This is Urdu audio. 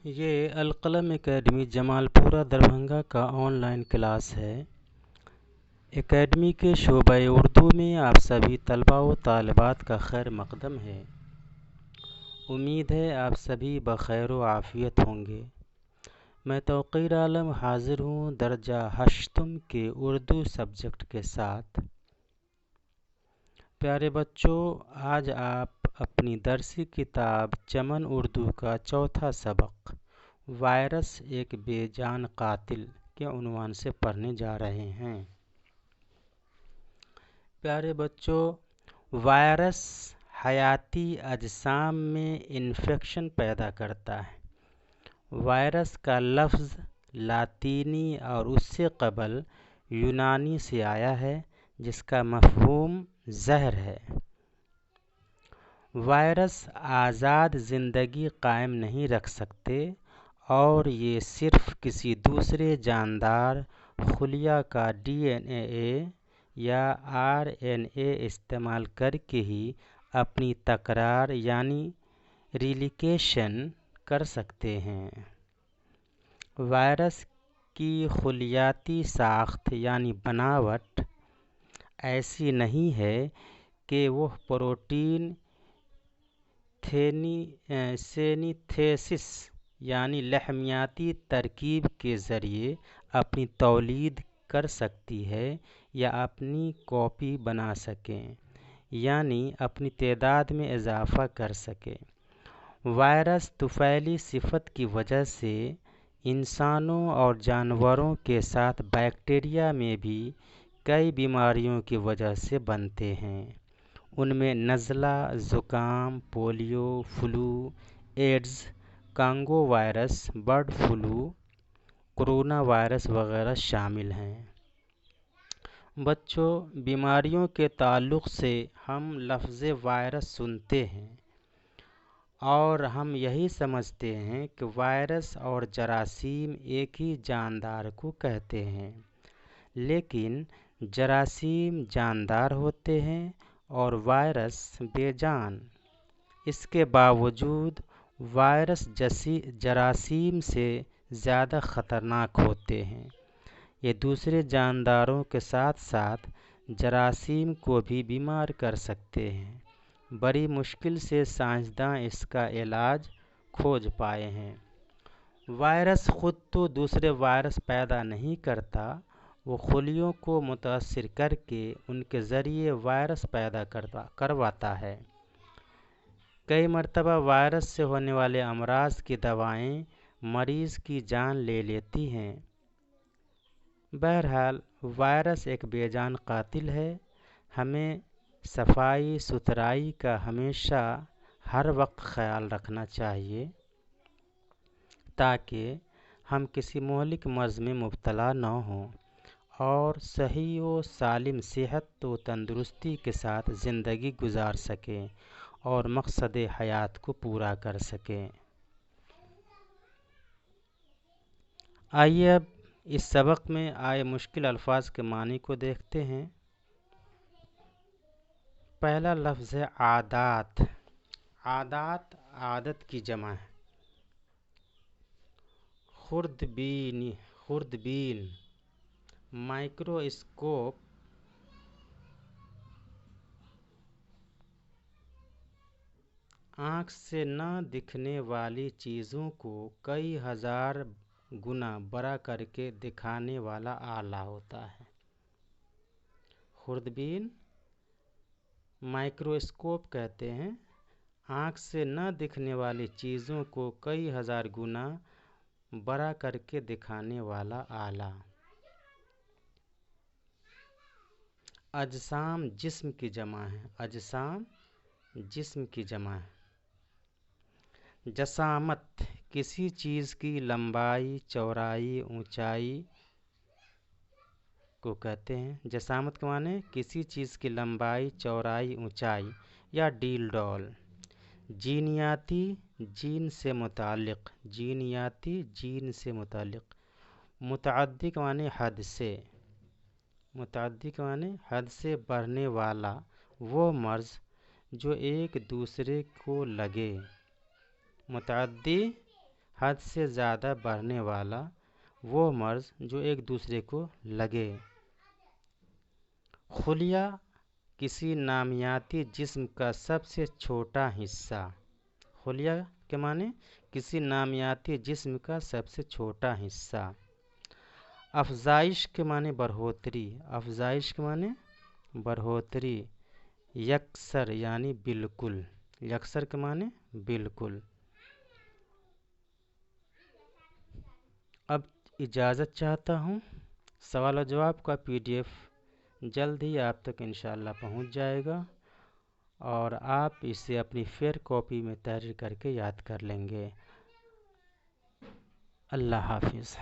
یہ القلم اکیڈمی جمال پورہ دربھنگا کا آن لائن کلاس ہے۔ اکیڈمی کے شعبہ اردو میں آپ سبھی طلباء و طالبات کا خیر مقدم ہے۔ امید ہے آپ سبھی بخیر و عافیت ہوں گے۔ میں توقیر عالم حاضر ہوں درجہ ہشتم کے اردو سبجیکٹ کے ساتھ۔ پیارے بچوں، آج آپ اپنی درسی کتاب چمن اردو کا چوتھا سبق وائرس ایک بے جان قاتل کے عنوان سے پڑھنے جا رہے ہیں۔ پیارے بچوں، وائرس حیاتی اجسام میں انفیکشن پیدا کرتا ہے۔ وائرس کا لفظ لاطینی اور اس سے قبل یونانی سے آیا ہے جس کا مفہوم زہر ہے۔ وائرس آزاد زندگی قائم نہیں رکھ سکتے اور یہ صرف کسی دوسرے جاندار خلیہ کا ڈی این اے یا آر این اے استعمال کر کے ہی اپنی تکرار یعنی ریپلیکیشن کر سکتے ہیں۔ وائرس کی خلیاتی ساخت یعنی بناوٹ ایسی نہیں ہے کہ وہ پروٹین سینتھیسس یعنی لحمیاتی ترکیب کے ذریعے اپنی تولید کر سکتی ہے یا اپنی کاپی بنا سکیں یعنی اپنی تعداد میں اضافہ کر سکے۔ وائرس طفیلی صفت کی وجہ سے انسانوں اور جانوروں کے ساتھ بیکٹیریا میں بھی کئی بیماریوں کی وجہ سے بنتے ہیں۔ ان میں نزلہ، زکام، polio, flu, AIDS, Congo virus, bird flu, corona virus وغیرہ شامل ہیں۔ بچوں، بیماریوں کے تعلق سے ہم لفظ وائرس سنتے ہیں اور ہم یہی سمجھتے ہیں کہ وائرس اور جراثیم ایک ہی جاندار کو کہتے ہیں، لیکن جراثیم جاندار ہوتے ہیں اور وائرس بے جان۔ اس کے باوجود وائرس جراثیم سے زیادہ خطرناک ہوتے ہیں۔ یہ دوسرے جانداروں کے ساتھ ساتھ جراثیم کو بھی بیمار کر سکتے ہیں۔ بڑی مشکل سے سائنسداں اس کا علاج کھوج پائے ہیں۔ وائرس خود تو دوسرے وائرس پیدا نہیں کرتا، وہ خلیوں کو متاثر کر کے ان کے ذریعے وائرس پیدا کرواتا ہے۔ کئی مرتبہ وائرس سے ہونے والے امراض کی دوائیں مریض کی جان لے لیتی ہیں۔ بہرحال وائرس ایک بے جان قاتل ہے۔ ہمیں صفائی ستھرائی کا ہمیشہ ہر وقت خیال رکھنا چاہیے تاکہ ہم کسی مہلک مرض میں مبتلا نہ ہوں اور صحیح و سالم صحت و تندرستی کے ساتھ زندگی گزار سکیں اور مقصد حیات کو پورا کر سکیں۔ آئیے اب اس سبق میں آئے مشکل الفاظ کے معنی کو دیکھتے ہیں۔ پہلا لفظ ہے عادات۔ عادات عادت کی جمع ہے۔ خوردبین، مائکرواسکوپ، آنکھ سے نہ دکھنے والی چیزوں کو کئی ہزار گنا بڑا کر کے دکھانے والا آلہ ہوتا ہے۔ خوردبین، مائکرواسکوپ کہتے ہیں آنکھ سے نہ دکھنے والی چیزوں کو کئی ہزار گنا بڑا کر کے دکھانے والا آلہ۔ اجسام جسم کی جمع ہے۔ اجسام جسم کی جمع ہے۔ جسامت کسی چیز کی لمبائی، چوڑائی، اونچائی کو کہتے ہیں۔ جسامت کے معنی کسی چیز کی لمبائی، چوڑائی، اونچائی یا ڈیل ڈول۔ جینیاتی جین سے متعلق، جینیاتی جین سے متعلق۔ متعدی کے معنی حد سے، متعدی کے معنی حد سے بڑھنے والا وہ مرض جو ایک دوسرے کو لگے۔ متعدی حد سے زیادہ بڑھنے والا وہ مرض جو ایک دوسرے کو لگے۔ خلیہ کسی نامیاتی جسم کا سب سے چھوٹا حصہ۔ خلیہ کے معنی کسی نامیاتی جسم کا سب سے چھوٹا حصہ۔ افزائش کے معنی بڑھوتری۔ افزائش کے معنی بڑھوتری۔ یکسر یعنی بالکل۔ یکسر کے معنی بالکل۔ اب اجازت چاہتا ہوں، سوال و جواب کا PDF جلد ہی آپ تک انشاءاللہ پہنچ جائے گا اور آپ اسے اپنی فیر کاپی میں تحریر کر کے یاد کر لیں گے۔ اللہ حافظ۔